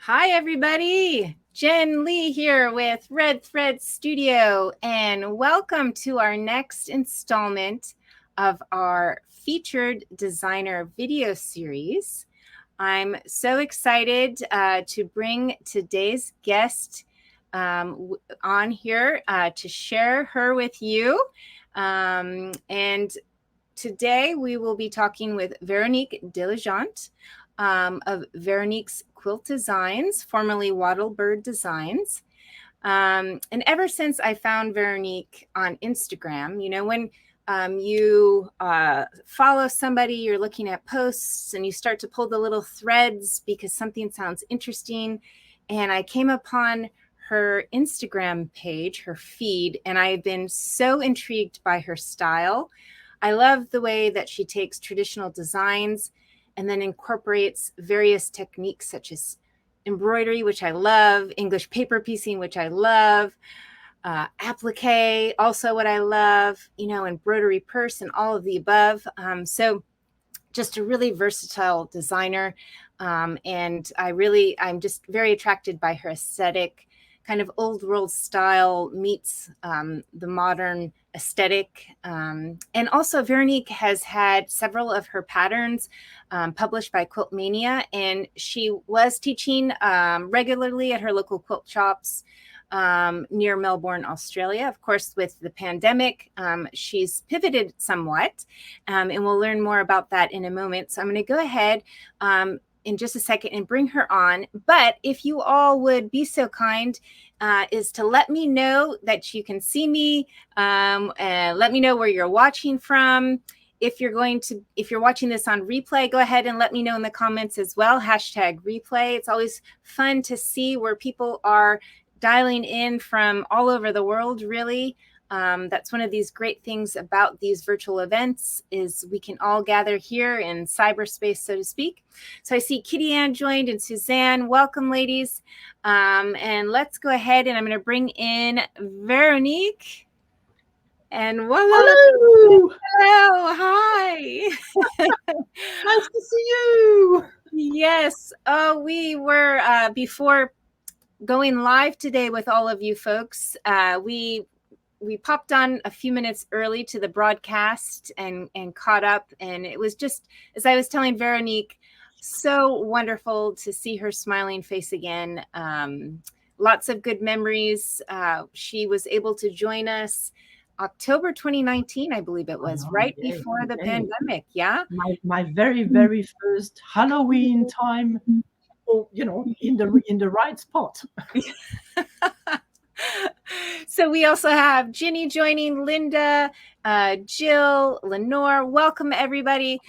Hi, everybody. Jen Lee here with Red Thread Studio, and welcome to our next installment of our featured designer video series. I'm so excited to bring today's guest on here to share her with you. And today we will be talking with Veronique Diligent of Veronique's Quilt Designs, formerly Wattle Bird Designs. And ever since I found Veronique on Instagram, when you follow somebody, you're looking at posts and you start to pull the little threads because something sounds interesting. And I came upon her Instagram page, her feed, and I've been so intrigued by her style. I love the way that she takes traditional designs and then incorporates various techniques such as embroidery, which I love, English paper piecing, which I love, applique, also what I love, embroidery purse and all of the above. So just a really versatile designer. And I'm just very attracted by her aesthetic, kind of old world style meets the modern aesthetic. And also Veronique has had several of her patterns published by Quilt Mania, and she was teaching regularly at her local quilt shops near Melbourne, Australia. Of course, with the pandemic, she's pivoted somewhat, and we'll learn more about that in a moment. So I'm going to go ahead in just a second and bring her on. But if you all would be so kind is to let me know that you can see me, and let me know where you're watching from. If you're watching this on replay, go ahead and let me know in the comments as well. #replay. It's always fun to see where people are dialing in from all over the world, really. That's one of these great things about these virtual events is we can all gather here in cyberspace, so to speak. So I see Kitty Ann joined and Suzanne. Welcome, ladies. And let's go ahead and I'm going to bring in Veronique. And voila. Hello. Hello. Hi. Nice to see you. Yes. Oh, we were before going live today with all of you folks. We popped on a few minutes early to the broadcast and caught up. And it was just, as I was telling Veronique, so wonderful to see her smiling face again. Lots of good memories. She was able to join us October 2019, I believe it was, right before the pandemic. Yeah. My very, very first Halloween time, in the right spot. So we also have Ginny joining, Linda, Jill, Lenore. Welcome, everybody.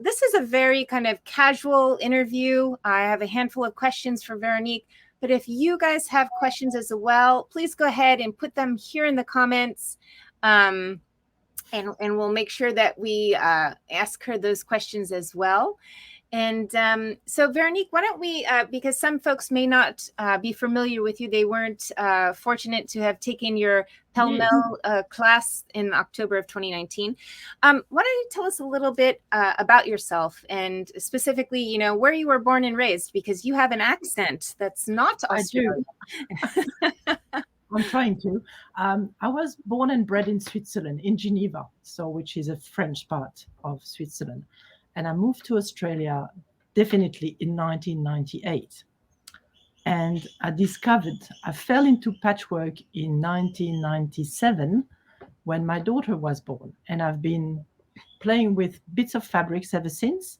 This is a very kind of casual interview. I have a handful of questions for Veronique, but if you guys have questions as well, please go ahead and put them here in the comments. And we'll make sure that we ask her those questions as well. And so, Veronique, why don't we, because some folks may not be familiar with you, they weren't fortunate to have taken your Pele class in October of 2019. Why don't you tell us a little bit about yourself and specifically, where you were born and raised, because you have an accent that's not Australian. I do. I'm trying to. I was born and bred in Switzerland, in Geneva, which is a French part of Switzerland. And I moved to Australia definitely in 1998. And I fell into patchwork in 1997 when my daughter was born. And I've been playing with bits of fabrics ever since.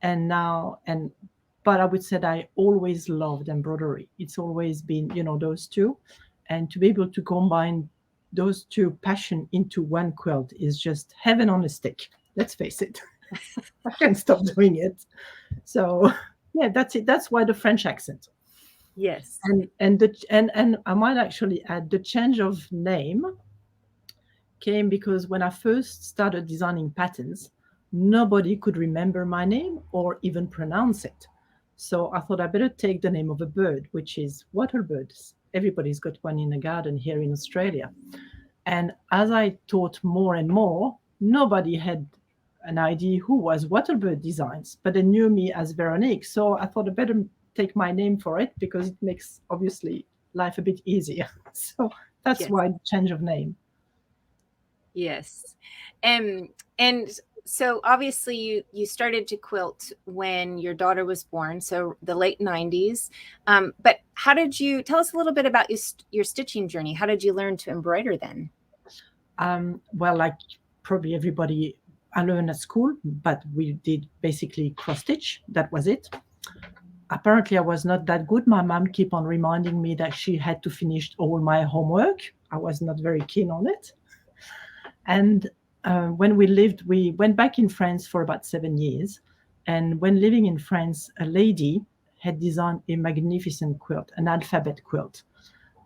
But I would say that I always loved embroidery. It's always been, those two. And to be able to combine those two passions into one quilt is just heaven on a stick. Let's face it. I can't stop doing it. So yeah, that's it. That's why the French accent. Yes. And I might actually add the change of name came because when I first started designing patterns, nobody could remember my name or even pronounce it. So I thought I better take the name of a bird, which is wattlebirds. Everybody's got one in the garden here in Australia. And as I taught more and more, nobody had an idea who was Wattlebird Designs, but they knew me as Veronique. So I thought I better take my name for it because it makes obviously life a bit easier. So that's Yes. why the change of name. Yes. And so obviously you started to quilt when your daughter was born, so the late 90s. But how did you tell us a little bit about your stitching journey? How did you learn to embroider then? Well, like probably everybody, I learned at school, but we did basically cross stitch. That was it. Apparently, I was not that good. My mom kept on reminding me that she had to finish all my homework. I was not very keen on it. And when we went back in France for about 7 years. And when living in France, a lady had designed a magnificent quilt, an alphabet quilt.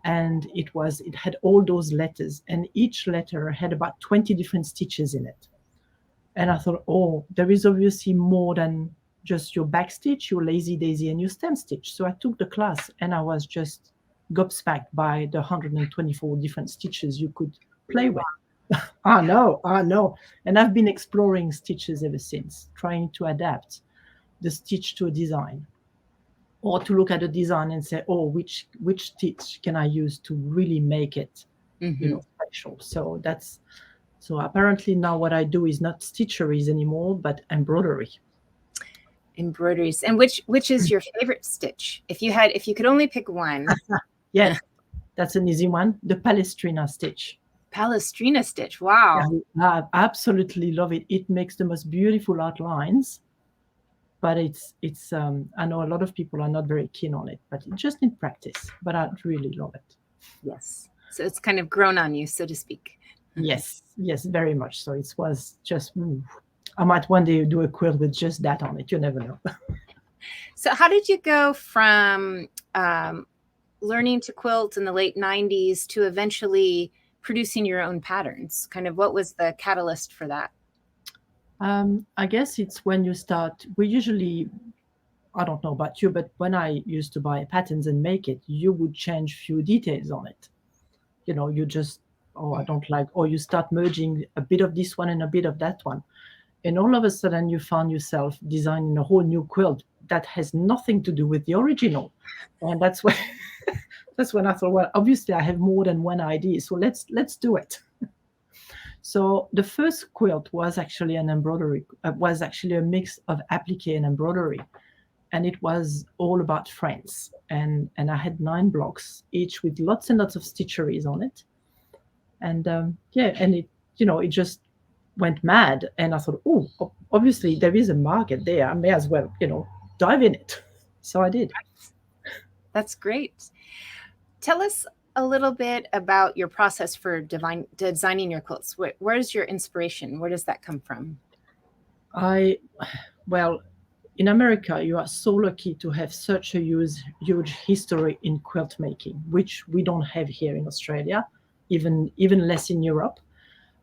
And it had all those letters, and each letter had about 20 different stitches in it. And I thought, oh, there is obviously more than just your back stitch, your lazy daisy, and your stem stitch. So I took the class, and I was just gobsmacked by the 124 different stitches you could play with. I know, I know. And I've been exploring stitches ever since, trying to adapt the stitch to a design, or to look at a design and say, oh, which stitch can I use to really make it, Mm-hmm. special. So apparently now what I do is not stitcheries anymore, but embroidery. Embroideries. And which is your favorite stitch? If you could only pick one. Yes, that's an easy one. The Palestrina stitch. Palestrina stitch. Yeah, Wow. I absolutely love it. It makes the most beautiful outlines, but it's I know a lot of people are not very keen on it, but it just need practice. But I really love it. Yes. So it's kind of grown on you, so to speak. Yes, yes, very much so. It was just, I might one day do a quilt with just that on it. You never know. So how did you go from learning to quilt in the late 90s to eventually producing your own patterns? Kind of what was the catalyst for that? I guess it's when you start. We usually, I don't know about you, but when I used to buy patterns and make it, you would change few details on it. You just, oh, I don't like, or you start merging a bit of this one and a bit of that one. And all of a sudden you found yourself designing a whole new quilt that has nothing to do with the original. And that's when that's when I thought, well, obviously I have more than one idea, so let's do it. So the first quilt was actually an embroidery, was actually a mix of applique and embroidery, and it was all about France. And I had 9 blocks, each with lots and lots of stitcheries on it. And yeah, and it just went mad. And I thought, oh, obviously there is a market there. I may as well, dive in it. So I did. That's great. Tell us a little bit about your process for designing your quilts. Where's your inspiration? Where does that come from? I Well, in America, you are so lucky to have such a huge history in quilt making, which we don't have here in Australia, even less in Europe.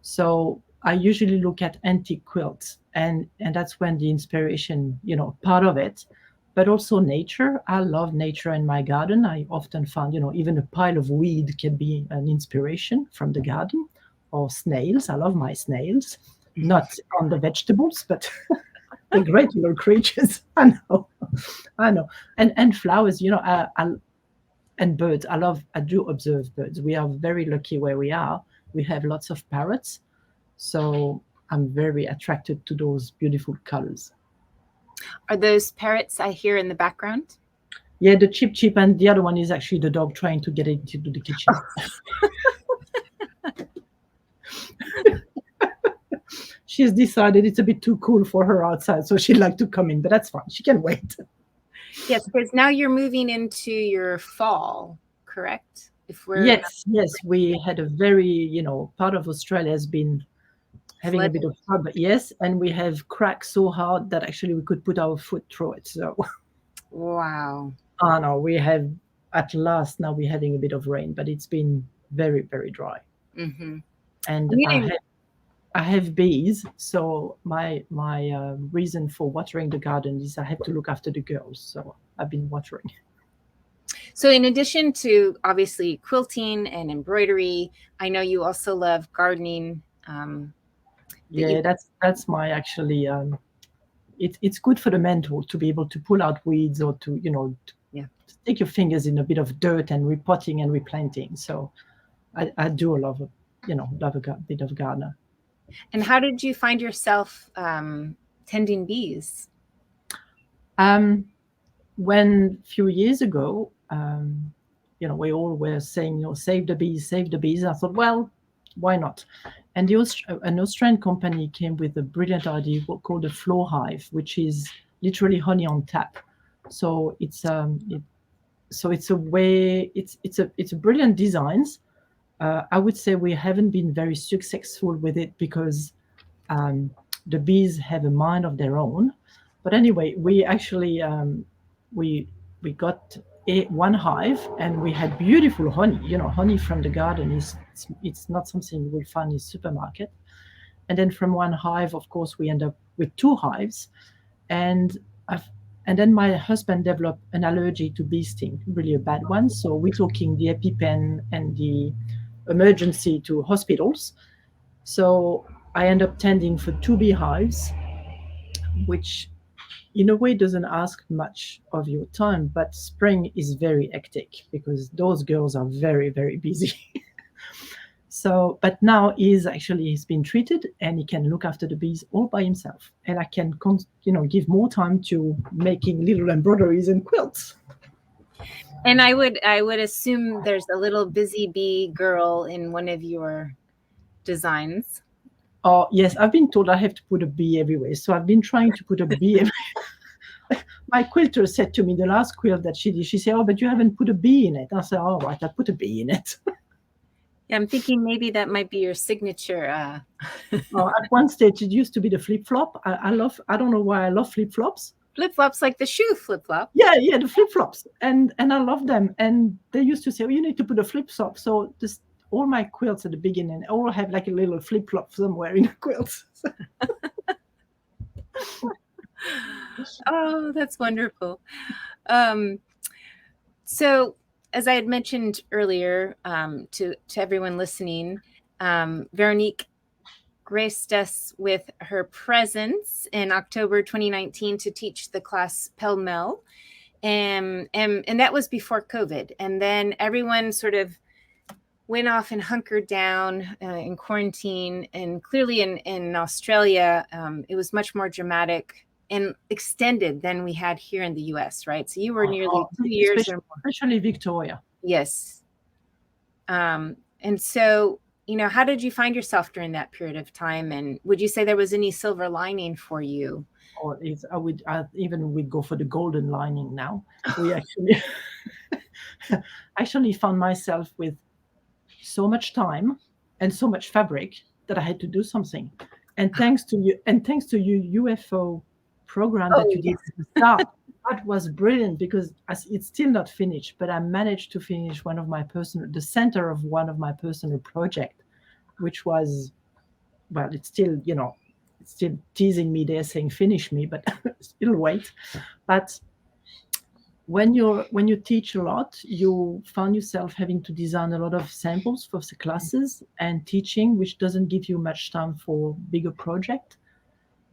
So I usually look at antique quilts, and that's when the inspiration, part of it, but also nature. I love nature in my garden. I often find, even a pile of weed can be an inspiration from the garden, or snails. I love my snails, not on the vegetables, but the great little creatures. I know, I know, and flowers. And birds. I do observe birds. We are very lucky where we are. We have lots of parrots, so I'm very attracted to those beautiful colors. Are those parrots I hear in the background? Yeah, the chip chip, and the other one is actually the dog trying to get into the kitchen. She's decided it's a bit too cool for her outside, so she'd like to come in, but that's fine. She can wait. Yes, because now you're moving into your fall, correct? If we're Yes, we had a very, part of Australia has been having a flooded. bit of trouble. Yes, and we have cracked so hard that actually we could put our foot through it. So, Wow. oh no, we have at last now we're having a bit of rain, but it's been very, very dry. Mm-hmm. And I have bees, so my reason for watering the garden is I have to look after the girls. So I've been watering. So, in addition to obviously quilting and embroidery, I know you also love gardening. Yeah, that's my actually. It's good for the mental to be able to pull out weeds, or to Yeah. stick your fingers in a bit of dirt and repotting and replanting. So I do a lot of, love a bit of gardener. And how did you find yourself tending bees? When a few years ago, we all were saying, save the bees, save the bees. I thought, well, why not? And an Australian company came with a brilliant idea called a floor hive, which is literally honey on tap. So it's a way, it's a brilliant designs. I would say we haven't been very successful with it because um, the bees have a mind of their own. But anyway, we actually we we got one hive, and we had beautiful honey. Honey from the garden it's not something you will find in supermarket. And then from one hive, of course, we end up with two hives, and I've, and then my husband developed an allergy to bee sting, really a bad one. So we're talking the EpiPen and the emergency to hospitals. So I end up tending for two beehives, which in a way doesn't ask much of your time, but spring is very hectic because those girls are very, very busy. So, but now he's been treated and he can look after the bees all by himself, and I can, give more time to making little embroideries and quilts. And I would assume there's a little busy bee girl in one of your designs. Oh yes, I've been told I have to put a bee everywhere, so I've been trying to put a bee. My quilter said to me the last quilt that she did, she said, "Oh, but you haven't put a bee in it." I said, "All right, I put a bee in it." Yeah, I'm thinking maybe that might be your signature. At one stage, it used to be the flip flop. I love. I don't know why I love flip flops. Flip flops, like the shoe flip flop. Yeah, the flip flops, and I love them. And they used to say, "Oh, you need to put a flip flop." So this, all my quilts at the beginning all have like a little flip flop somewhere in the quilt. Oh, that's wonderful. Um, so, as I had mentioned earlier, to everyone listening, Veronique graced us with her presence in October 2019 to teach the class Pele, and that was before COVID. And then everyone sort of went off and hunkered down in quarantine. And clearly in Australia, it was much more dramatic and extended than we had here in the US, right? So you were nearly 2 years or more. Especially Victoria. Yes. And so, how did you find yourself during that period of time? And would you say there was any silver lining for you? Or I even would go for the golden lining now. We actually actually found myself with so much time and so much fabric that I had to do something. And thanks to your UFO program that you did at the start, that was brilliant because it's still not finished, but I managed to finish the center of one of my personal project, which was, well, it's still, it's still teasing me there saying finish me, but still wait. But when you teach a lot, you find yourself having to design a lot of samples for the classes and teaching, which doesn't give you much time for bigger project,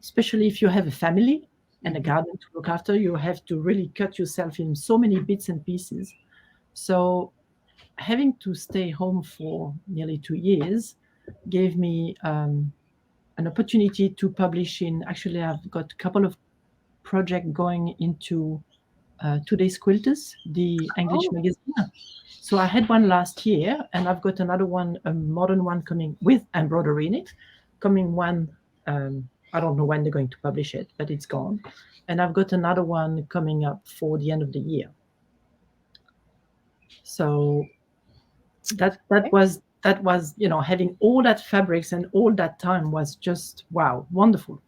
especially if you have a family and a garden to look after. You have to really cut yourself in so many bits and pieces. So having to stay home for nearly 2 years gave me an opportunity to publish actually, I've got a couple of projects going into Today's Quilters, the English magazine. So I had one last year, and I've got another one, a modern one coming with embroidery in it. Coming one, I don't know when they're going to publish it, but it's gone. And I've got another one coming up for the end of the year. So that was having all that fabrics and all that time was just wow, wonderful.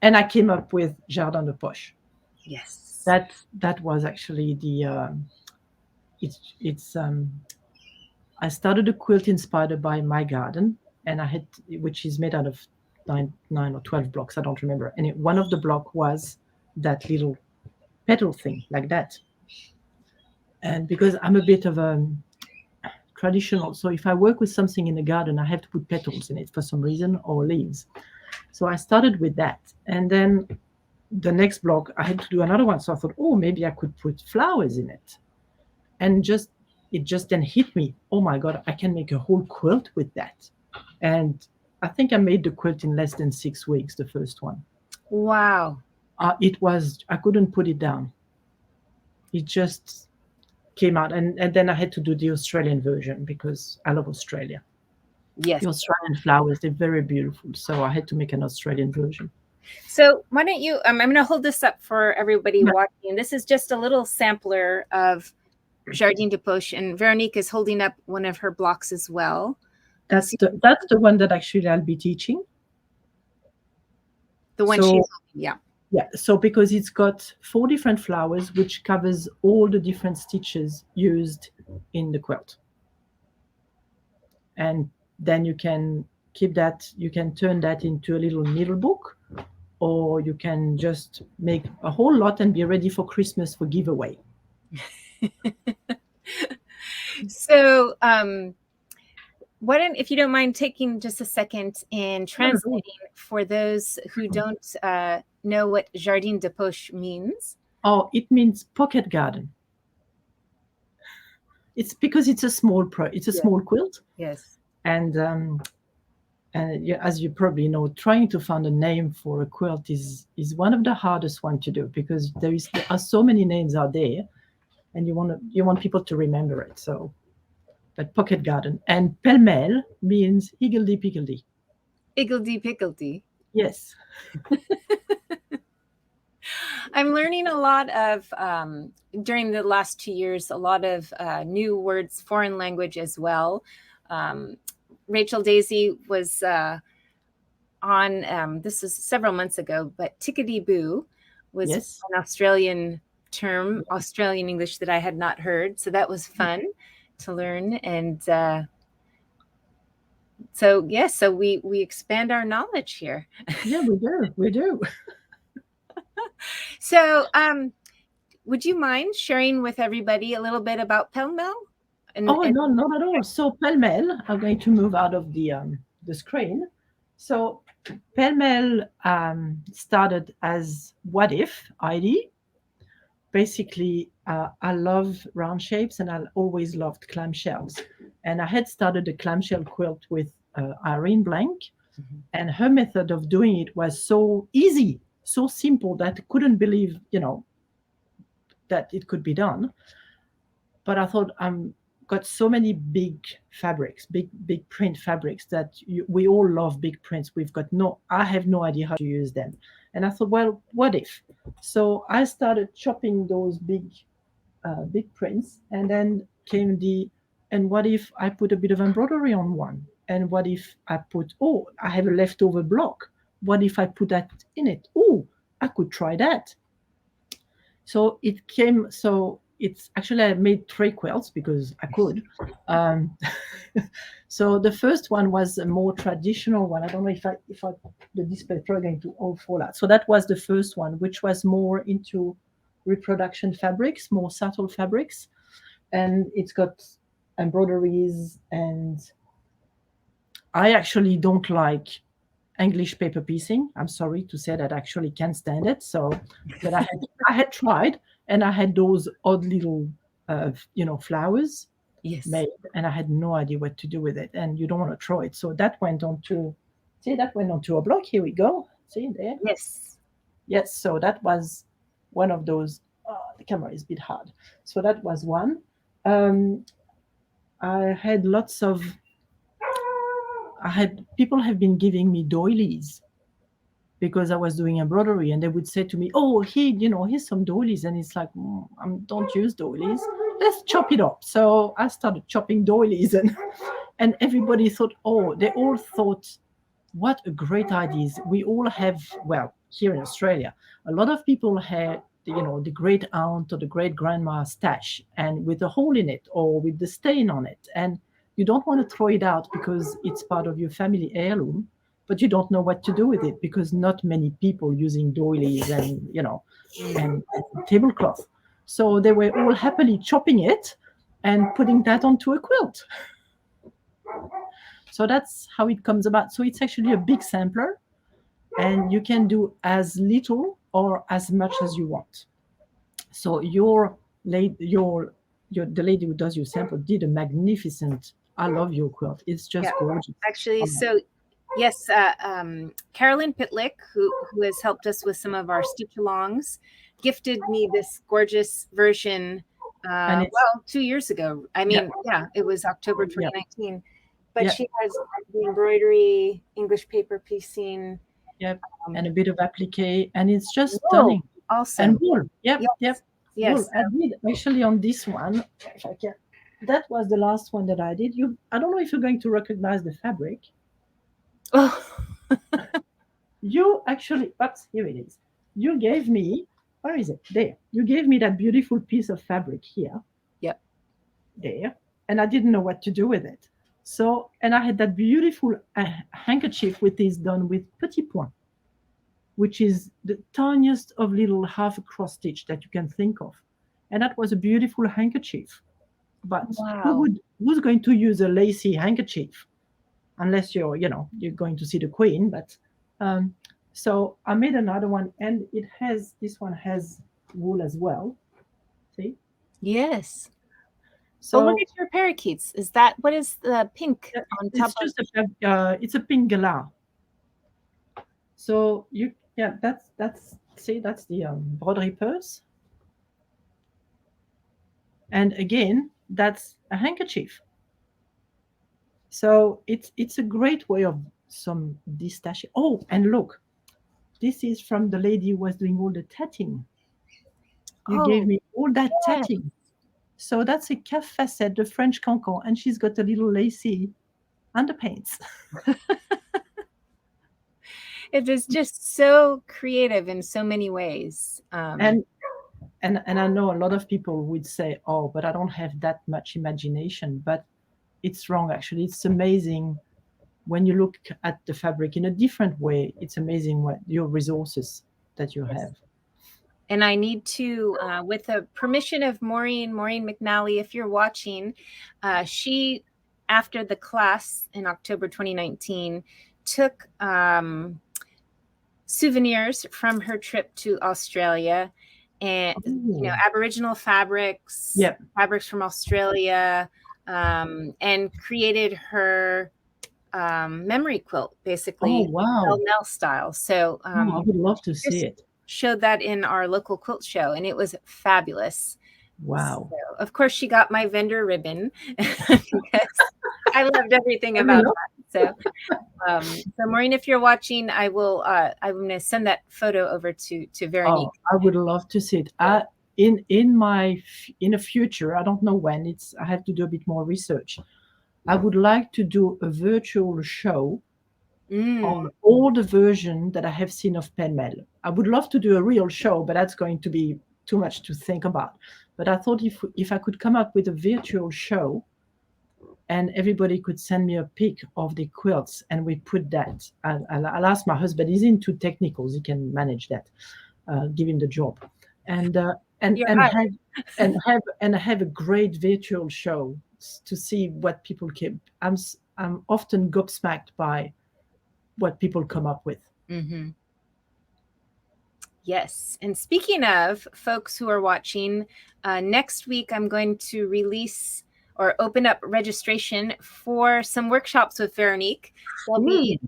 And I came up with Jardin de Poche. Yes. That was actually I started a quilt inspired by my garden, and which is made out of nine or 12 blocks, I don't remember. And one of the block was that little petal thing like that. And because I'm a bit of a traditional, so if I work with something in the garden, I have to put petals in it for some reason, or leaves. So I started with that, and then the next block I had to do another one. So I thought, oh, maybe I could put flowers in it. And just it just then hit me, oh my God, I can make a whole quilt with that. And I think I made the quilt in less than 6 weeks, the first one. Wow. It was, I couldn't put it down. It just came out. And then I had to do the Australian version because I love Australia. Yes. The Australian flowers, they're very beautiful. So I had to make an Australian version. So why don't you, I'm going to hold this up for everybody Yeah. watching. This is just a little sampler of Jardin de Poche, and Veronique is holding up one of her blocks as well. That's the one that actually I'll be teaching. The one So she's holding, yeah. yeah, so because it's got 4 different flowers, which covers all the different stitches used in the quilt. And then you can keep that, you can turn that into a little needle book, or you can just make a whole lot and be ready for Christmas for giveaway. So, if you don't mind taking just a second and translating for those who don't know what Jardin de Poche means. Oh, it means pocket garden. It's because it's a small small quilt. Yes. And as you probably know, trying to find a name for a quilt is one of the hardest one to do, because there are so many names out there, and you want people to remember it. So, but pocket garden, and Pele means higgledy piggledy. Higgledy piggledy. Yes. I'm learning a lot of during the last 2 years, a lot of new words, foreign language as well. Rachel Daisy was on, this is several months ago, but tickety boo was an Australian term, Australian English that I had not heard. So that was fun to learn. And so, yes, so we expand our knowledge here. Yeah, we do. So, would you mind sharing with everybody a little bit about Pele? No, not at all. So Pele, I'm going to move out of the screen. So Pele started as what if idea. Basically, I love round shapes, and I always loved clamshells. And I had started a clamshell quilt with Irene Blank, and her method of doing it was so easy, so simple that I couldn't believe, that it could be done. But I thought, got so many big fabrics, big print fabrics, that we all love big prints. I have no idea how to use them. And I thought, well, what if? So I started chopping those big prints, and then came and what if I put a bit of embroidery on one? And what if I I have a leftover block. What if I put that in it? Oh, I could try that. So it's actually, I made 3 quilts because I could. So the first one was a more traditional one. I don't know if the display is probably going to all fall out. So that was the first one, which was more into reproduction fabrics, more subtle fabrics. And it's got embroideries, and I actually don't like English paper piecing. I'm sorry to say that I actually can't stand it. So, but I had tried, and I had those odd little, flowers made, and I had no idea what to do with it. And you don't want to throw it. So that went onto a block. Here we go. See there? Yes. So that was one of those. The camera is a bit hard. So that was one. I had people have been giving me doilies because I was doing embroidery, and they would say to me, "Oh, here's some doilies," and it's like, don't use doilies. Let's chop it up. So I started chopping doilies, and everybody thought, they all thought, what a great idea! We all have, well, here in Australia, a lot of people have, the great aunt or the great grandma stash, and with a hole in it or with the stain on it, and you don't want to throw it out because it's part of your family heirloom, but you don't know what to do with it because not many people using doilies and and tablecloth. So they were all happily chopping it and putting that onto a quilt. So that's how it comes about. So it's actually a big sampler, and you can do as little or as much as you want. So the lady who does your sample did a magnificent. I love your quilt. It's just Yeah. gorgeous. Actually, so yes, Carolyn Pitlick, who has helped us with some of our stitch alongs, gifted me this gorgeous version. And it's 2 years ago. I yeah, mean, yeah, it was October yeah, 2019. But yeah, she has the embroidery, English paper piecing, yeah, um, and a bit of applique, and it's just wool stunning. And also. wool, yep, yep, Yes, wool. yes. I did actually on this one. If I can, that was the last one that I did. I don't know if you're going to recognize the fabric. Oh, You actually, oops, here it is. You gave me, where is it? There. You gave me that beautiful piece of fabric here, yep. there, and I didn't know what to do with it. So, and I had that beautiful handkerchief with this done with petit point, which is the tiniest of little half a cross stitch that you can think of. And that was a beautiful handkerchief. But Wow. who's going to use a lacy handkerchief unless you're going to see the queen? But um, so I made another one, and this one has wool as well. See, Yes. Oh, look so at your parakeets. Is that what is the pink on top it's of? just it's a pink galah. So that's see, that's the broderie purse, and again that's a handkerchief. So it's a great way of some distache. Oh, and look, this is from the lady who was doing all the tatting. You gave Oh, me all that yes. tatting. So that's a calf facette, the French cancan, and she's got a little lacy underpaints. It is just so creative in so many ways. And and I know a lot of people would say, "Oh, but I don't have that much imagination." But it's wrong. Actually, it's amazing when you look at the fabric in a different way. It's amazing what your resources that you Yes. have. And I need to, with the permission of Maureen McNally, if you're watching, she, after the class in October 2019, took souvenirs from her trip to Australia, and Oh, Aboriginal fabrics, yep. fabrics from Australia, and created her memory quilt, Oh, basically wow. Mel style. So Oh, I would love to see just it. showed that in our local quilt show, and it was fabulous. Wow. So, of course, she got my vendor ribbon because I loved everything I about love that. So Maureen, if you're watching, I'm going to send that photo over to Veronique. Oh, I would love to see it. In a future, I don't know when. I have to do a bit more research. I would like to do a virtual show Mm, on all the version that I have seen of Mele. I would love to do a real show, but that's going to be too much to think about. But I thought if I could come up with a virtual show and everybody could send me a pic of the quilts and we put that. I'll ask my husband. He's into technicals. He can manage that. Give him the job, and you're and right. have a great virtual show to see what people keep. I'm often gobsmacked by what people come up with. Mm-hmm. Yes. And speaking of folks who are watching, next week I'm going to release or open up registration for some workshops with Veronique. They'll be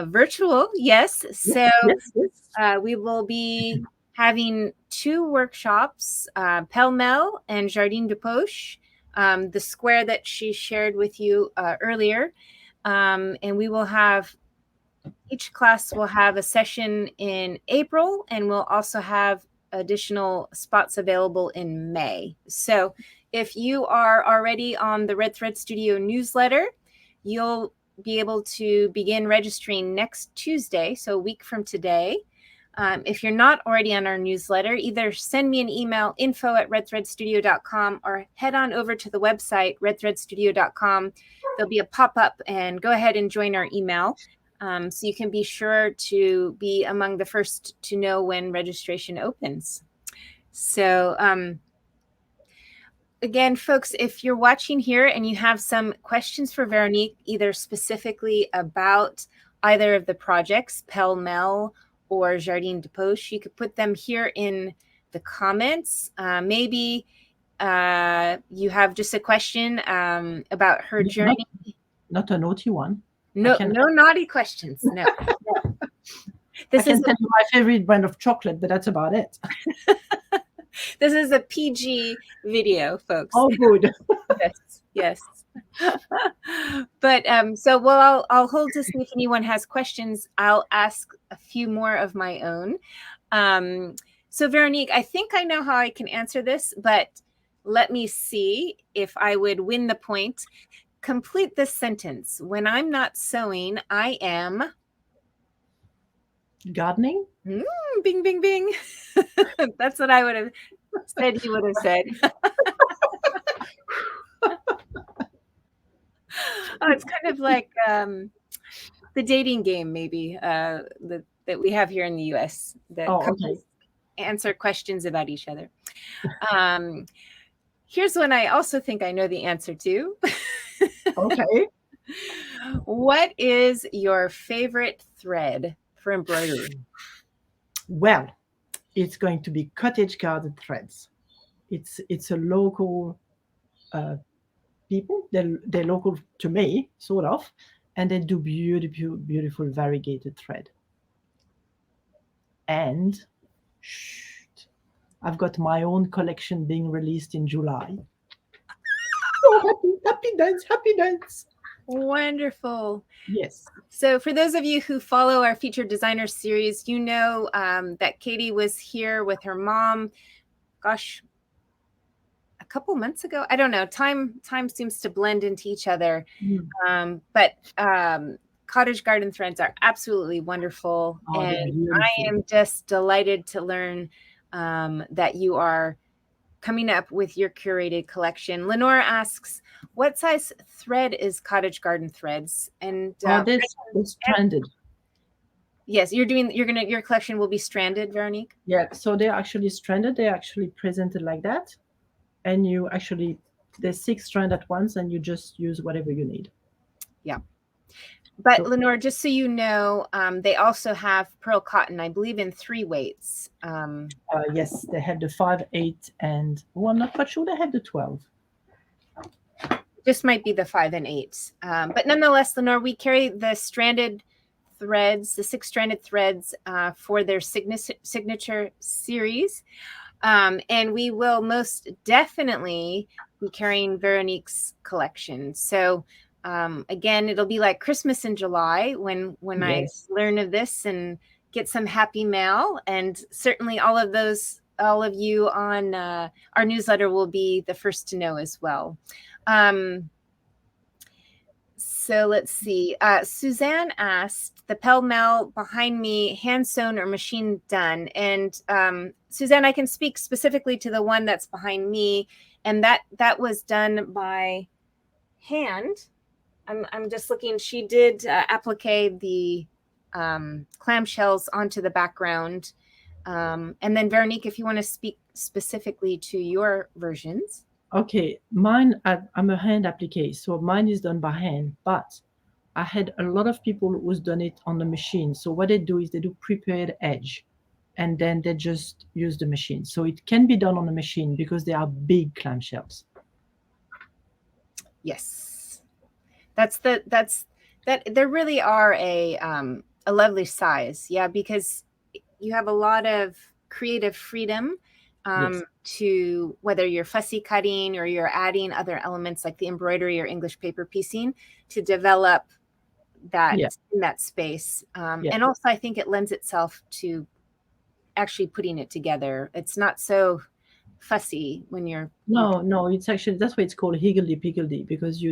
virtual, yes. So Yes, yes. we will be having 2 workshops, Pele Mele and Jardin de Poche, the square that she shared with you earlier. And we will have each class will have a session in April, and we'll also have additional spots available in May. So if you are already on the Red Thread Studio newsletter, you'll be able to begin registering next Tuesday, so a week from today. If you're not already on our newsletter, either send me an email, info@redthreadstudio.com, or head on over to the website, redthreadstudio.com. There'll be a pop-up, and go ahead and join our email. So you can be sure to be among the first to know when registration opens. So again, folks, if you're watching here and you have some questions for Veronique, either specifically about either of the projects, Pele Mele or Jardin de Poche, you could put them here in the comments. Maybe you have just a question about her journey. Not a naughty one. No naughty questions. No. I can tell you my favorite brand of chocolate, but that's about it. This is a PG video, folks. Oh, good. Yes. But so I'll hold to see if anyone has questions. I'll ask a few more of my own. So Veronique, I think I know how I can answer this, but let me see if I would win the point. Complete this sentence. When I'm not sewing, I am gardening. Bing, bing, bing. That's what I would have said. You would have said. Oh, it's kind of like the dating game, maybe that we have here in the U.S. that couples answer questions about each other. Here's one I also think I know the answer to. Okay. What is your favorite thread for embroidery? Well, it's going to be cottage garden threads. It's a local people. They're local to me, sort of, and they do beautiful variegated thread. And I've got my own collection being released in July. So happy dance. Wonderful. Yes. So for those of you who follow our featured designer series, you know that Katie was here with her mom, gosh, a couple months ago. I don't know. Time seems to blend into each other. But cottage garden threads are absolutely wonderful. And I am just delighted to learn that you are coming up with your curated collection. Lenore asks, what size thread is cottage garden threads? And this is stranded. Yes, your collection will be stranded, Veronique? Yeah, so they're actually stranded. They're actually presented like that. And there's 6 strands at once, and you just use whatever you need. Yeah. But Lenore, just so you know, they also have pearl cotton, I believe, in 3 weights. Yes, they have the 5, 8, and I'm not quite sure they have the 12. This might be the 5 and 8. But nonetheless, Lenore, we carry the stranded threads, the 6 stranded threads for their signature series. And we will most definitely be carrying Veronique's collection. So again, it'll be like Christmas in July when yes. I learn of this and get some happy mail. And certainly all of you on our newsletter will be the first to know as well. So let's see. Suzanne asked, the Pele Mele behind me, hand sewn or machine done? And Suzanne, I can speak specifically to the one that's behind me, and that was done by hand. I'm just looking. She did applique the clamshells onto the background. And then Veronique, if you want to speak specifically to your versions. Okay, mine, I'm a hand applique, so mine is done by hand, but I had a lot of people who's done it on the machine. So what they do is they do prepared edge, and then they just use the machine. So it can be done on the machine because they are big clamshells. Yes, that there really are a lovely size. Yeah, because you have a lot of creative freedom. Yes. To whether you're fussy cutting or you're adding other elements like the embroidery or English paper piecing to develop that in that space. And also I think it lends itself to actually putting it together. It's not so fussy when you're no, it's actually, that's why it's called higgledy-piggledy, because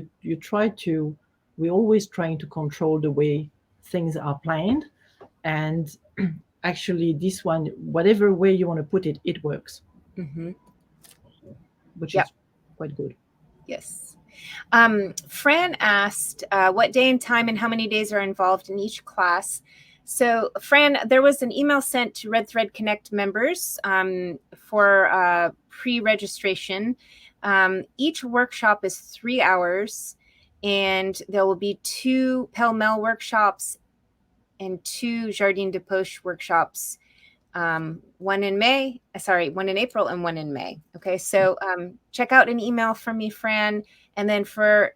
we're always trying to control the way things are planned, and actually this one, whatever way you want to put it, it works. Mm-hmm. Which is quite good. Yes. Fran asked what day and time and how many days are involved in each class. So Fran, there was an email sent to Red Thread Connect members for pre-registration. Each workshop is 3 hours, and there will be 2 Pele Mele workshops and 2 Jardin de Poche workshops, one in April and one in May. Okay, so check out an email from me, Fran, and then for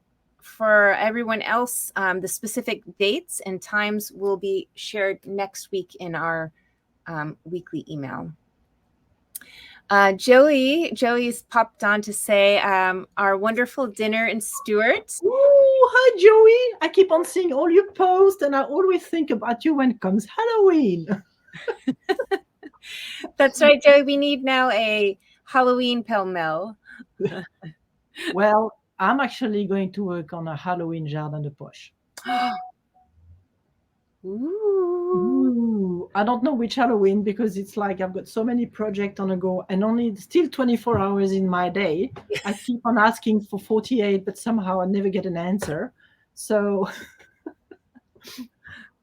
everyone else, the specific dates and times will be shared next week in our weekly email. Joey's popped on to say our wonderful dinner in Stuart. Ooh, hi Joey. I keep on seeing all your posts and I always think about you when it comes Halloween. That's right, Joey. We need now a Halloween Mele. Well, I'm actually going to work on a Halloween Jardin de Poche. Ooh, I don't know which Halloween because it's like I've got so many projects on a go and only still 24 hours in my day. I keep on asking for 48, but somehow I never get an answer. So,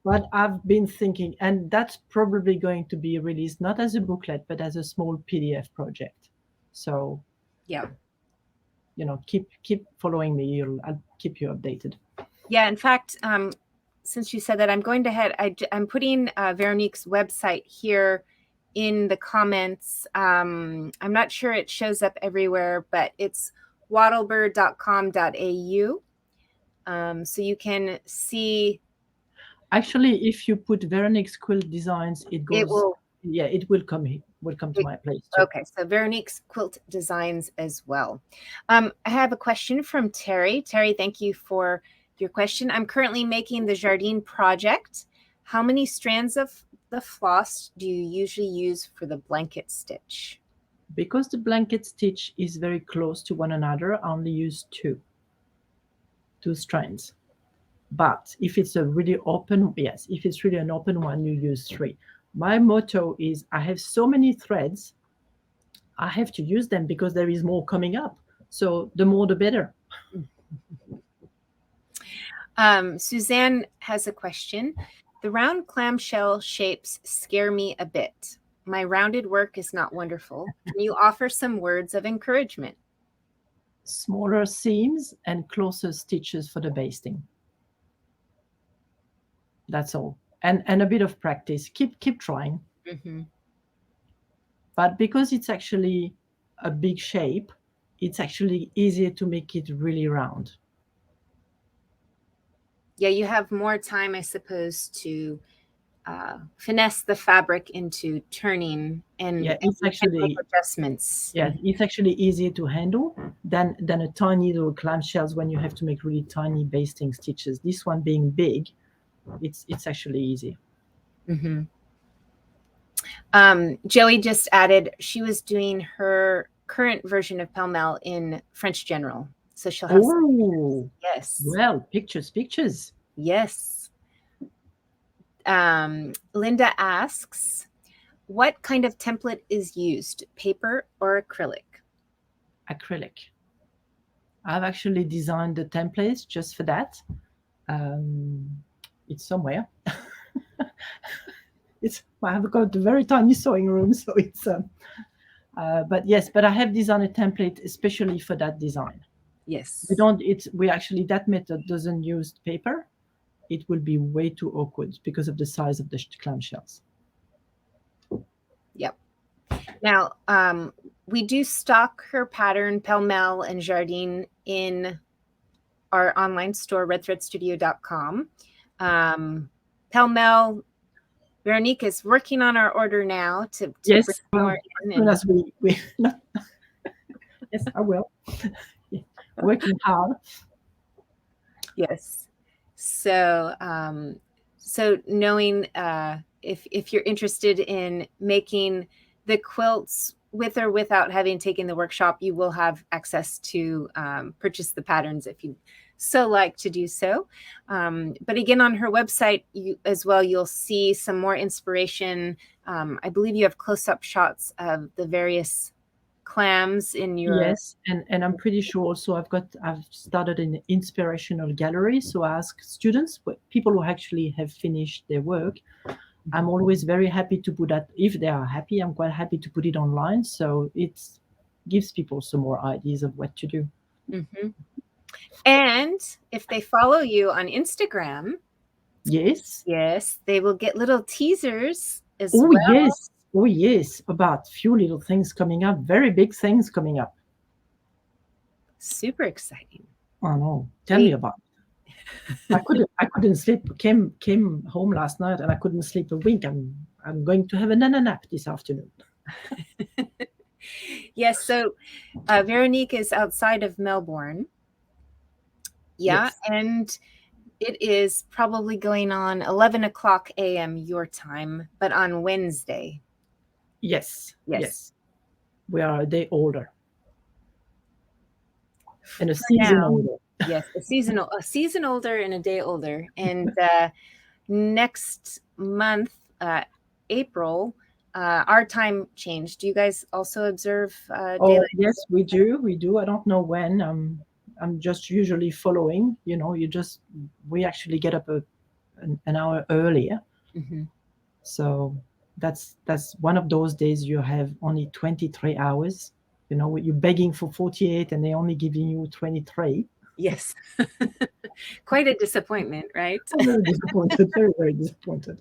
but I've been thinking, and that's probably going to be released not as a booklet, but as a small PDF project. So, yeah, keep following me. I'll keep you updated. Yeah, in fact, since you said that, I'm going to head. I'm putting Veronique's website here in the comments. I'm not sure it shows up everywhere, but it's wattlebird.com.au. So you can see. Actually, if you put Veronique's quilt designs, it will come to my place too. Okay, so Veronique's quilt designs as well. I have a question from Terry. Terry, thank you for your question. I'm currently making the Jardin project. How many strands of the floss do you usually use for the blanket stitch? Because the blanket stitch is very close to one another, I only use two strands. But if it's a really open, if it's really an open one, you use 3. My motto is I have so many threads, I have to use them because there is more coming up. So the more, the better. Suzanne has a question. The round clamshell shapes scare me a bit. My rounded work is not wonderful. Can you offer some words of encouragement? Smaller seams and closer stitches for the basting. That's all. And a bit of practice. Keep trying. Mm-hmm. But because it's actually a big shape, it's actually easier to make it really round. Yeah, you have more time, I suppose, to finesse the fabric into turning and it's actually adjustments. It's actually easier to handle than a tiny little clamshells when you have to make really tiny basting stitches. This one being big, it's actually easy. Mm-hmm. Joey just added she was doing her current version of Pele Mele in French General, so she'll have. Yes. Well, pictures. Yes. Linda asks, what kind of template is used, paper or acrylic? Acrylic. I've actually designed the templates just for that. It's somewhere. I've got a very tiny sewing room, so it's. But I have designed a template especially for that design. Yes. We actually, that method doesn't use paper. It will be way too awkward because of the size of the clamshells. Yep. Now, we do stock her pattern, Pele Mele and Jardin, in our online store, redthreadstudio.com. Pele Mele, Veronique is working on our order now to yes, bring more in. As soon as we yes, I will. Working hard. Yes. So, so knowing if you're interested in making the quilts with or without having taken the workshop, you will have access to purchase the patterns if you so like to do so. But again, on her website you'll see some more inspiration. I believe you have close-up shots of the various clams in your. Yes, and I'm pretty sure also I've started an inspirational gallery. So I ask students, people who actually have finished their work. I'm always very happy to put that. If they are happy, I'm quite happy to put it online. So it gives people some more ideas of what to do. Mm-hmm. And if they follow you on Instagram, Yes. Yes, they will get little teasers as Oh, well. yes. Oh, yes. About few little things coming up, very big things coming up. Super exciting. Oh, no. Tell me We about it. I couldn't sleep. Came home last night and I couldn't sleep a wink. I'm going to have a nana nap this afternoon. Yes, so Veronique is outside of Melbourne. Yeah, Yes. and it is probably going on 11 o'clock a.m. your time, but on Wednesday. Yes. Yes, Yes. We are a day older and a for season now. older. Yes, a season older and a day older. And next month, April, our time changed. Do you guys also observe Oh, daylight? yes, we do. We do. I don't know when. I'm just usually following. We actually get up an hour earlier. Mhm. So that's one of those days you have only 23 hours. You're begging for 48 and they're only giving you 23. Yes. Quite a disappointment, right? I'm very disappointed, very, very disappointed.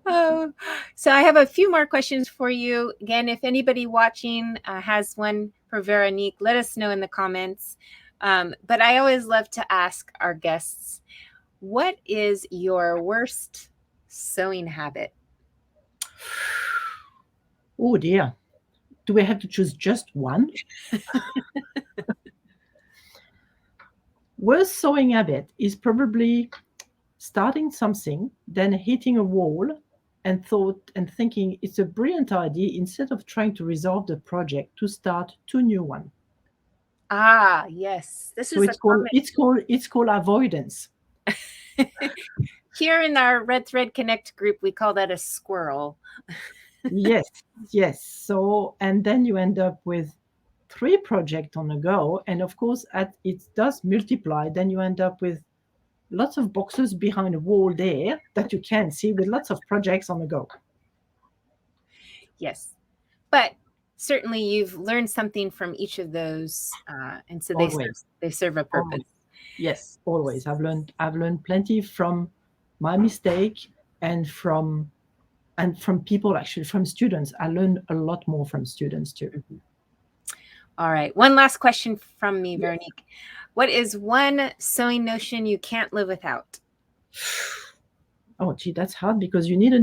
Oh, so I have a few more questions for you. Again, if anybody watching has one for Veronique, let us know in the comments. But I always love to ask our guests, what is your worst sewing habit? Oh dear. Do we have to choose just one? Worst sewing habit is probably starting something, then hitting a wall and thinking it's a brilliant idea instead of trying to resolve the project to start two new one. Ah, yes. This So is a it's called avoidance. here in our Red Thread Connect group, we call that a squirrel. Yes, yes. So and then you end up with three projects on the go, and of course, it does multiply. Then you end up with lots of boxes behind a wall there that you can see with lots of projects on the go. Yes. But certainly you've learned something from each of those, and so Always, they serve a purpose. always. Yes, always. I've learned plenty from my mistake and from people, actually from students. I learned a lot more from students too. Mhm. All right. One last question from me, Yes. Veronique. What is one sewing notion you can't live without? Oh, gee, that's hard because you need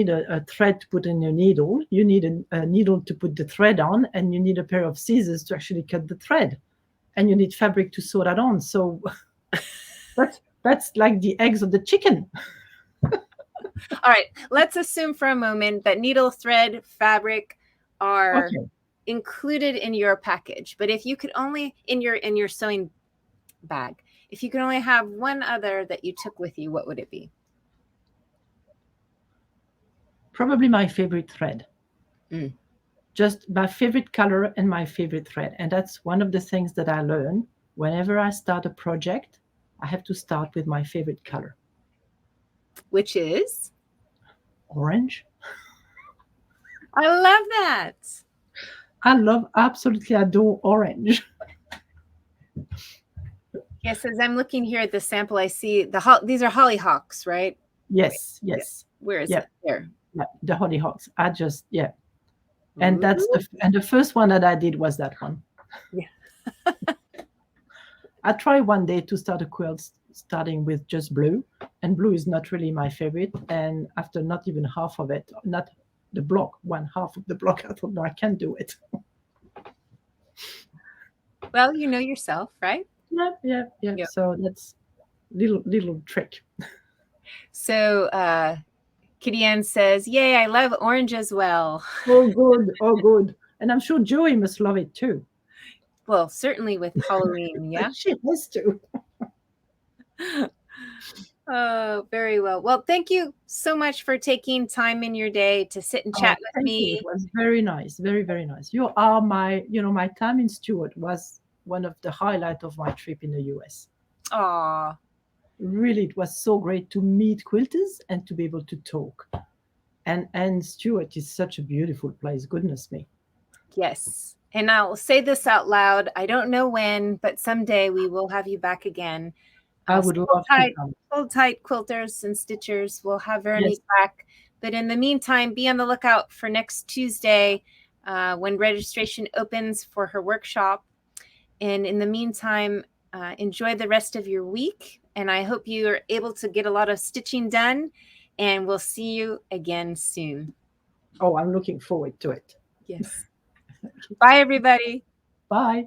a thread to put in your needle. You need a needle to put the thread on, and you need a pair of scissors to actually cut the thread, and you need fabric to sew that on. So that's like the eggs of the chicken. All right. Let's assume for a moment that needle, thread, fabric are Okay, included in your package. But if you could only in your sewing bag, if you could only have one other that you took with you, what would it be? probably my favorite thread. Mm. Just my favorite color and my favorite thread. And that's one of the things that I learn whenever I start a project. I have to start with my favorite color, Which is? orange. I love that. Absolutely adore orange. Yes, as I'm looking here at the sample, I see these are hollyhocks, right? Wait, Yes, yeah. yes, Where is yeah, it? There. yeah. The hollyhocks. Yeah. And Ooh, the first one that I did was that one. yeah. I try one day to start a quilt starting with just blue, and blue is not really my favorite. And after not even half of it, not the block, one half of the block, I thought, no, I can't do it. Well, you know yourself, right? Yeah, yeah, yeah. Yeah. So that's little trick. So Kitty Ann says, "Yay, I love orange as well." Oh, good. Oh, good. And I'm sure Joey must love it too. Well, certainly with Halloween, yeah. She has to. Oh, very well. Well, thank you so much for taking time in your day to sit and Oh, chat with thank you. It me. was very nice. Very, very nice. You are my time in Stewart was one of the highlight of my trip in the US. Aw, Really, it was so great to meet quilters and to be able to talk. And Stewart is such a beautiful place. Goodness me. yes. And I'll say this out loud. I don't know when, but someday we will have you back again. I would love to come. Hold tight, quilters and stitchers. We'll have Yes. Veronique back. But in the meantime, be on the lookout for next Tuesday when registration opens for her workshop. And in the meantime, enjoy the rest of your week. And I hope you are able to get a lot of stitching done. And we'll see you again soon. Oh, I'm looking forward to it. Yes. Bye, everybody. Bye.